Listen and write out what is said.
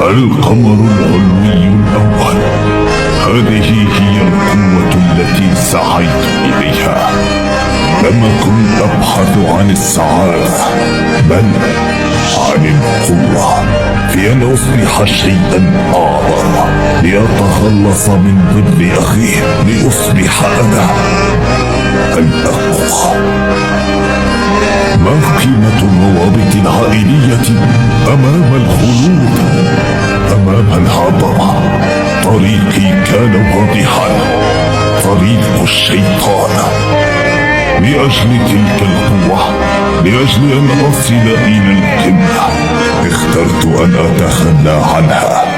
القمر العلوي الأول. هذه هي القوة التي سعيت إليها. لم أكن أبحث عن السعادة، بل عن القوة في أن أصبح شيئا أعظم، لأتخلص من ضد أخي، لأصبح أنا الأقوى. ما قيمة الروابط العائلية أمام الخلود، أمام العظمة؟ طريقي كان واضحا، طريق الشيطان. لأجل تلك القوة، لأجل أن أصل إلى القمة، اخترت أن أتخلى عنها.